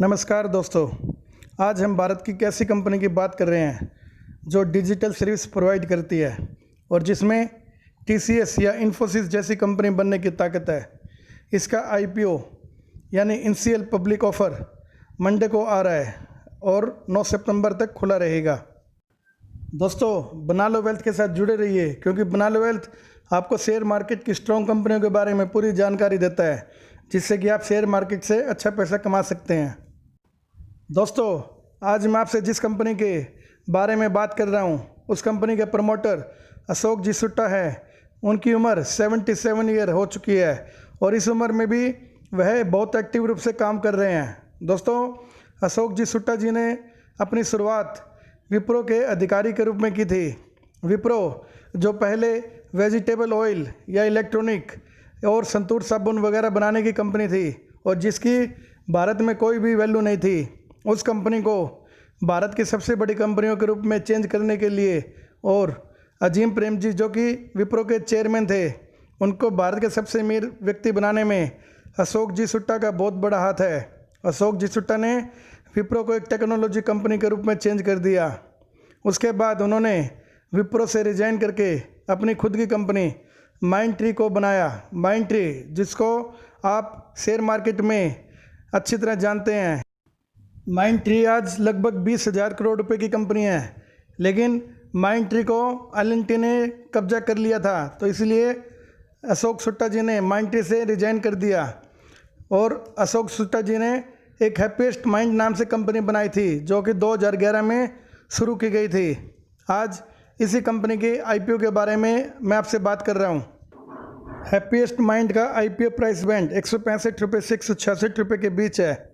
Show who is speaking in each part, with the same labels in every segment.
Speaker 1: नमस्कार दोस्तों, आज हम भारत की कैसी कंपनी की बात कर रहे हैं जो डिजिटल सर्विस प्रोवाइड करती है और जिसमें टीसीएस या इन्फोसिस जैसी कंपनी बनने की ताकत है। इसका आईपीओ यानी इनिशियल पब्लिक ऑफर मंडे को आ रहा है और 9 सितंबर तक खुला रहेगा। दोस्तों, बना लो वेल्थ के साथ जुड़े रहिए क्योंकि बना लो वेल्थ आपको शेयर मार्केट की स्ट्रॉन्ग कंपनियों के बारे में पूरी जानकारी देता है, जिससे कि आप शेयर मार्केट से अच्छा पैसा कमा सकते हैं। दोस्तों, आज मैं आपसे जिस कंपनी के बारे में बात कर रहा हूँ उस कंपनी के प्रमोटर अशोक जी सुट्टा है। उनकी उम्र 77 ईयर हो चुकी है और इस उम्र में भी वह बहुत एक्टिव रूप से काम कर रहे हैं। दोस्तों, अशोक जी सुट्टा जी ने अपनी शुरुआत विप्रो के अधिकारी के रूप में की थी। विप्रो जो पहले वेजिटेबल ऑयल या इलेक्ट्रॉनिक और संतूर साबुन वगैरह बनाने की कंपनी थी और जिसकी भारत में कोई भी वैल्यू नहीं थी, उस कंपनी को भारत की सबसे बड़ी कंपनियों के रूप में चेंज करने के लिए और अजीम प्रेम जी जो कि विप्रो के चेयरमैन थे, उनको भारत के सबसे अमीर व्यक्ति बनाने में अशोक जी सुट्टा का बहुत बड़ा हाथ है। अशोक जी सुट्टा ने विप्रो को एक टेक्नोलॉजी कंपनी के रूप में चेंज कर दिया। उसके बाद उन्होंने विप्रो से रिजाइन करके अपनी खुद की कंपनी माइंडट्री को बनाया। माइंडट्री जिसको आप शेयर मार्केट में अच्छी तरह जानते हैं। माइंडट्री आज लगभग 20,000 करोड़ रुपए की कंपनी है, लेकिन माइंडट्री को एल&टी ने कब्जा कर लिया था, तो इसलिए अशोक सुट्टा जी ने माइंडट्री से रिजाइन कर दिया और अशोक सुट्टा जी ने एक हैप्पीएस्ट माइंड नाम से कंपनी बनाई थी जो कि 2011 में शुरू की गई थी। आज इसी कंपनी के आईपीओ के बारे में मैं आपसे बात कर रहा हूँ। हैप्पीएस्ट माइंड का आईपीओ प्राइस बैंड 165 रुपये से 166 रुपये के बीच है।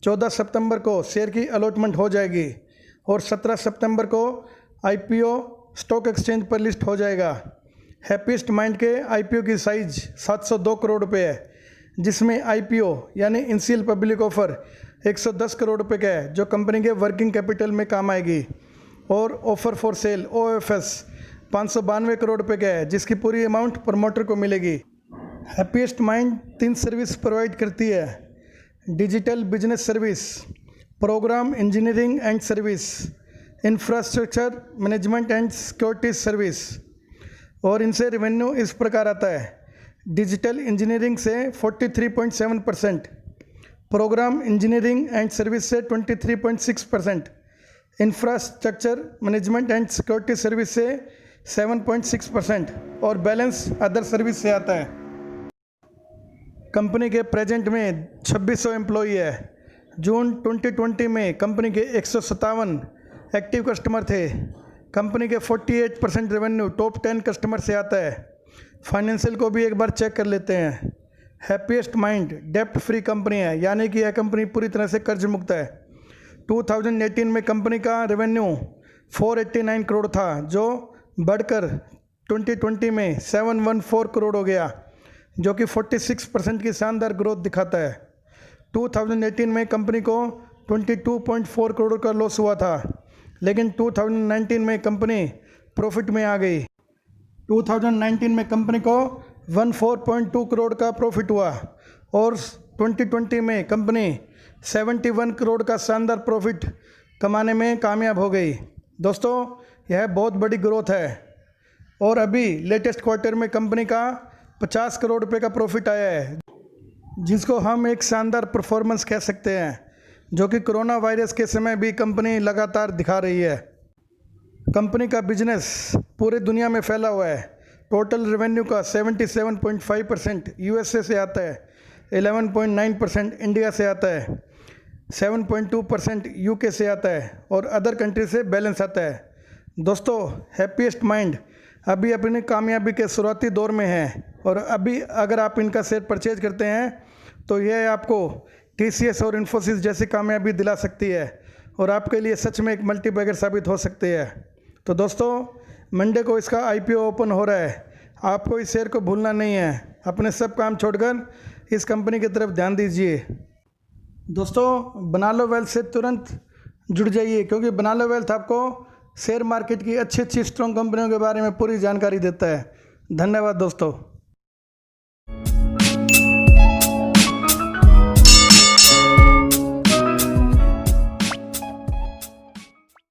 Speaker 1: 14 सितंबर को शेयर की अलॉटमेंट हो जाएगी और 17 सितंबर को आईपीओ स्टॉक एक्सचेंज पर लिस्ट हो जाएगा। हैप्पीएस्ट माइंड के आईपीओ की साइज 702 करोड़ रुपये है, जिसमें आईपीओ यानी इनिशियल पब्लिक ऑफर 110 करोड़ रुपये का है जो कंपनी के वर्किंग कैपिटल में काम आएगी, और offer for sale OFS 592 crore रुपये का है जिसकी पूरी अमाउंट प्रमोटर को मिलेगी। हैप्पीएस्ट माइंड 3 सर्विस प्रोवाइड करती है: digital business service, program engineering and service, infrastructure management and security service. और इनसे रेवेन्यू इस प्रकार आता है: डिजिटल इंजीनियरिंग से 43.7%, प्रोग्राम इंजीनियरिंग एंड सर्विस से 23.6%, infrastructure management and security service से 7.6% और बैलेंस अदर सर्विस से आता है। कंपनी के प्रेजेंट में 2600 एम्प्लॉई है। जून 2020 में कंपनी के 157 एक्टिव कस्टमर थे। कंपनी के 48% रेवेन्यू टॉप 10 कस्टमर से आता है। फाइनेंशियल को भी एक बार चेक कर लेते हैं। हैप्पीएस्ट माइंड डेप्ट फ्री कंपनी है, यानी कि यह कंपनी पूरी तरह से कर्ज मुक्त है। 2018 में कंपनी का रेवेन्यू 489 करोड़ था जो बढ़कर 2020 में 714 करोड़ हो गया, जो कि 46% की शानदार ग्रोथ दिखाता है। 2018 में कंपनी को 22.4 करोड़ का लॉस हुआ था, लेकिन 2019 में कंपनी प्रॉफिट में आ गई। 2019 में कंपनी को 14.2 करोड़ का प्रॉफिट हुआ और 2020 में कंपनी 71 करोड़ का शानदार प्रॉफिट कमाने में कामयाब हो गई। दोस्तों, यह बहुत बड़ी ग्रोथ है और अभी लेटेस्ट क्वार्टर में कंपनी का 50 करोड़ रुपए का प्रॉफिट आया है, जिसको हम एक शानदार परफॉर्मेंस कह सकते हैं, जो कि कोरोना वायरस के समय भी कंपनी लगातार दिखा रही है। कंपनी का बिजनेस पूरे दुनिया में फैला हुआ है। टोटल रेवेन्यू का 77.5% यूएसए से आता है, 11.9% इंडिया से आता है, 7.2% यूके से आता है और अदर कंट्री से बैलेंस आता है। दोस्तों, हैप्पीएस्ट माइंड अभी अपनी कामयाबी के शुरुआती दौर में है और अभी अगर आप इनका शेयर परचेज करते हैं तो यह आपको टीसीएस और इन्फोसिस जैसी कामयाबी दिला सकती है और आपके लिए सच में एक मल्टीबैगर साबित हो सकती है। तो दोस्तों, मंडे को इसका आईपीओ ओपन हो रहा है। आपको इस शेयर को भूलना नहीं है। अपने सब काम छोड़कर इस कंपनी की तरफ ध्यान दीजिए। दोस्तों, बना लो वेल्थ से तुरंत जुड़ जाइए क्योंकि बना लो वेल्थ आपको शेयर मार्केट की अच्छी स्ट्रॉन्ग कंपनियों के बारे में पूरी जानकारी देता है। धन्यवाद दोस्तों।